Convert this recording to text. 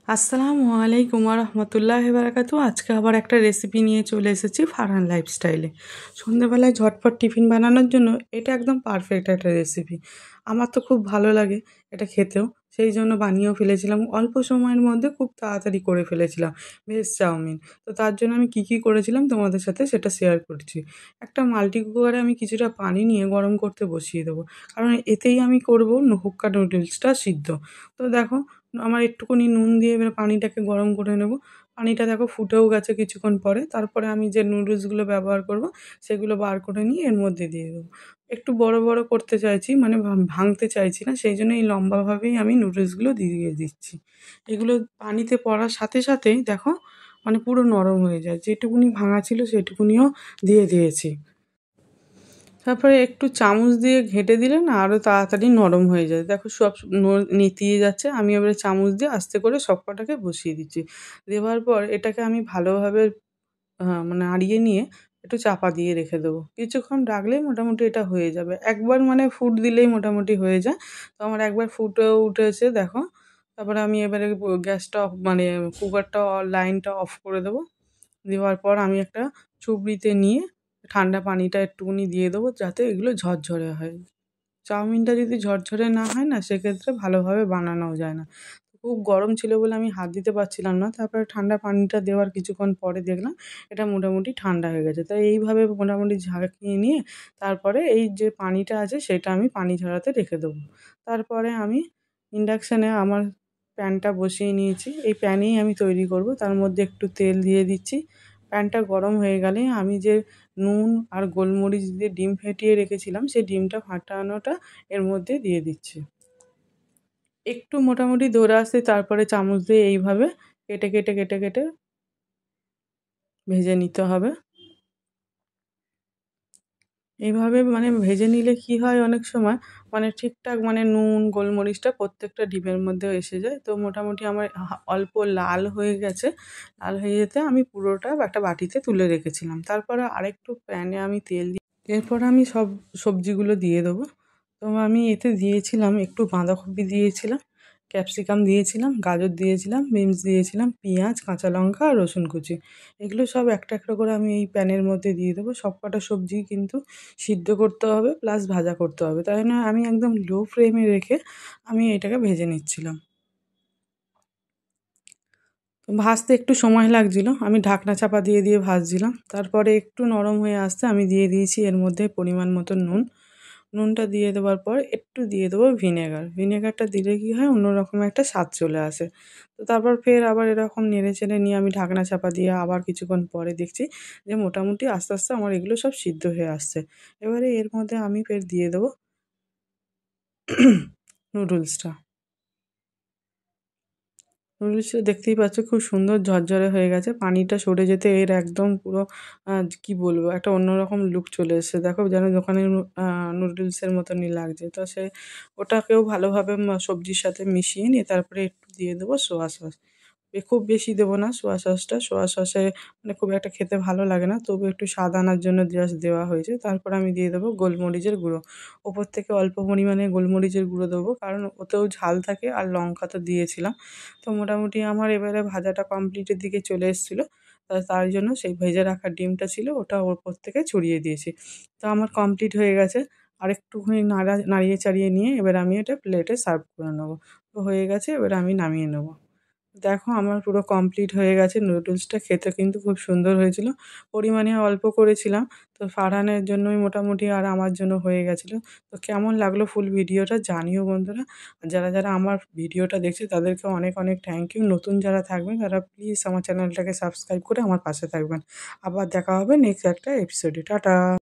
আসসালামু আলাইকুম রহমতুল্লাহ বারাকাতু। আজকে আবার একটা রেসিপি নিয়ে চলে এসেছি ফারহান লাইফস্টাইলে। সন্ধ্যেবেলায় ঝটপট টিফিন বানানোর জন্য এটা একদম পারফেক্ট একটা রেসিপি। আমার তো খুব ভালো লাগে এটা খেতেও, সেই জন্য বানিয়েও ফেলেছিলাম। অল্প সময়ের মধ্যে খুব তাড়াতাড়ি করে ফেলেছিলাম ভেজ চাউমিন। তো তার জন্য আমি কী কী করেছিলাম তোমাদের সাথে সেটা শেয়ার করছি। একটা মাল্টি কুকারে আমি কিছুটা পানি নিয়ে গরম করতে বসিয়ে দেবো, কারণ এতেই আমি করবো হুক্কা নুডলসটা সিদ্ধ। তো দেখো, আমার একটুখানি নুন দিয়ে এবারে পানিটাকে গরম করে নেব। পানিটা দেখো ফুটেও গেছে কিছুক্ষণ পরে। তারপরে আমি যে নুডলসগুলো ব্যবহার করব সেগুলো বার করে নিয়ে এর মধ্যে দিয়ে দেবো। একটু বড় বড় করতে চাইছি, মানে ভাঙতে চাইছি না, সেই জন্য এই লম্বাভাবেই আমি নুডলসগুলো দিয়ে দিচ্ছি। এগুলো পানিতে পড়ার সাথে সাথেই দেখো মানে পুরো নরম হয়ে যায়। যেটুকুনি ভাঙা ছিল সেটুকুনিও দিয়ে দিয়েছি। তারপরে একটু চামচ দিয়ে ঘেঁটে দিলে না আরও তাড়াতাড়ি নরম হয়ে যায়। দেখো সব নেতিয়ে যাচ্ছে। আমি এবারে চামচ দিয়ে আস্তে করে সব কটাকে বসিয়ে দিচ্ছি। দেওয়ার পর এটাকে আমি ভালোভাবে মানে নাড়িয়ে নিয়ে একটু চাপা দিয়ে রেখে দেবো। কিছুক্ষণ রাখলেই মোটামুটি এটা হয়ে যাবে। একবার মানে ফুট দিলেই মোটামুটি হয়ে যায়। তো আমার একবার ফুটেও উঠেছে দেখো। তারপরে আমি এবারে গ্যাসটা অফ মানে কুকারটা লাইনটা অফ করে দেবো। দেওয়ার পর আমি একটা চুবড়িতে নিয়ে ঠান্ডা পানিটা একটুখানি দিয়ে দেবো, যাতে এগুলো ঝরঝরে হয়। চাউমিনটা যদি ঝরঝরে না হয় না, সেক্ষেত্রে ভালোভাবে বানানোও যায় না। খুব গরম ছিল বলে আমি হাত দিতে পারছিলাম না। তারপরে ঠান্ডা পানিটা দেওয়ার কিছুক্ষণ পরে দেখলাম এটা মোটামুটি ঠান্ডা হয়ে গেছে। তাই এইভাবে মোটামুটি ঝাঁকিয়ে নিয়ে তারপরে এই যে পানিটা আছে সেটা আমি পানি ঝরাতে রেখে দেবো। তারপরে আমি ইন্ডাকশানে আমার প্যানটা বসিয়ে নিয়েছি। এই প্যানেই আমি তৈরি করব। তার মধ্যে একটু তেল দিয়ে দিচ্ছি। প্যানটা গরম হয়ে গেলে আমি যে নুন আর গোলমরিচ দিয়ে ডিম ফেটিয়ে রেখেছিলাম সেই ডিমটা ফাটানোটা এর মধ্যে দিয়ে দিচ্ছি। একটু মোটামুটি ধরে আসতে তারপরে চামচ দিয়ে এইভাবে কেটে কেটে কেটে কেটে ভেজে নিতে হবে। এইভাবে মানে ভেজে নিলে কি হয়, অনেক সময় মানে ঠিকঠাক মানে নুন গোলমরিচটা প্রত্যেকটা ডিমের মধ্যেও এসে যায়। তো মোটামুটি আমার অল্প লাল হয়ে গেছে। লাল হয়ে যেতে আমি পুরোটা একটা বাটিতে তুলে রেখেছিলাম। তারপরে আরেকটু প্যানে আমি তেল দিয়ে এরপর আমি সব সবজিগুলো দিয়ে দেবো। তো আমি এতে দিয়েছিলাম একটু বাঁধাকপি দিয়েছিলাম, ক্যাপসিকাম দিয়েছিলাম, গাজর দিয়েছিলাম, বিনস দিয়েছিলাম, পেঁয়াজ, কাঁচা লঙ্কা আর রসুন কুচি। এগুলো সব একটা একটা করে আমি এই প্যানের মধ্যে দিয়ে দেবো। সব কটা সবজি কিন্তু সিদ্ধ করতে হবে প্লাস ভাজা করতে হবে। তাই না আমি একদম লো ফ্লেমে রেখে আমি এটাকে ভেজে নিচ্ছিলাম। তো ভাজতে একটু সময় লাগছিল। আমি ঢাকনা চাপা দিয়ে দিয়ে ভাজছিলাম। তারপরে একটু নরম হয়ে আসতে আমি দিয়ে দিয়েছি এর মধ্যে পরিমাণ মতো নুন। নুনটা দিয়ে দেওয়ার পর একটু দিয়ে দেবো ভিনেগার। ভিনেগারটা দিলে কী হয়, অন্যরকম একটা স্বাদ চলে আসে। তো তারপর ফের আবার এরকম নেড়ে চেড়ে নিয়ে আমি ঢাকনা চাপা দিয়ে আবার কিছুক্ষণ পরে দেখছি যে মোটামুটি আস্তে আস্তে আমার এগুলো সব সিদ্ধ হয়ে আসছে। এবারে এর মধ্যে আমি ফের দিয়ে দেবো নুডলসটা। নুডলসটা দেখতেই পাচ্ছ খুব সুন্দর ঝরঝরে হয়ে গেছে। পানিটা সরে যেতে এর একদম পুরো কি বলবো, একটা অন্যরকম লুক চলে এসেছে। দেখো যেন দোকানের নুডলসের মতনই লাগছে। তো ওটাকেও ভালোভাবে সবজির সাথে মিশিয়ে নিয়ে তারপরে একটু দিয়ে দেবো সোয়া সস। খুব বেশি দেবো না সোয়া সসটা। সোয়া সসে মানে খুব একটা খেতে ভালো লাগে না। তবু একটু স্বাদ আনার জন্য জাস্ট দেওয়া হয়েছে। তারপর আমি দিয়ে দেবো গোলমরিচের গুঁড়ো। ওপর থেকে অল্প পরিমাণে গোলমরিচের গুঁড়ো দেবো, কারণ ওতেও ঝাল থাকে আর লঙ্কা তো দিয়েছিলাম। তো মোটামুটি আমার এবারে ভাজাটা কমপ্লিটের দিকে চলে এসেছিলো। তার জন্য সেই ভেজে রাখা ডিমটা ছিল ওটা ওপর থেকে ছড়িয়ে দিয়েছি। তো আমার কমপ্লিট হয়ে গেছে। আরেকটুখানি নাড়িয়ে চাড়িয়ে নিয়ে এবার আমি এটা প্লেটে সার্ভ করে নেবো। তো হয়ে গেছে, এবার আমি নামিয়ে নেবো। দেখো আমার পুরো কমপ্লিট হয়ে গেছে। নুডলসটা খেতে কিন্তু খুব সুন্দর হয়েছিল। পরিমাণে অল্প করেছিলাম। তো ফারহানের জন্যই মোটামুটি আর আমার জন্য হয়ে গেছিলো। তো কেমন লাগলো ফুল ভিডিওটা জানিও বন্ধুরা। আর যারা যারা আমার ভিডিওটা দেখছে তাদেরকে অনেক অনেক থ্যাংক ইউ। নতুন যারা থাকবেন তারা প্লিজ আমার চ্যানেলটাকে সাবস্ক্রাইব করে আমার পাশে থাকবেন। আবার দেখা হবে নেক্সট একটা এপিসোডে। টাটা।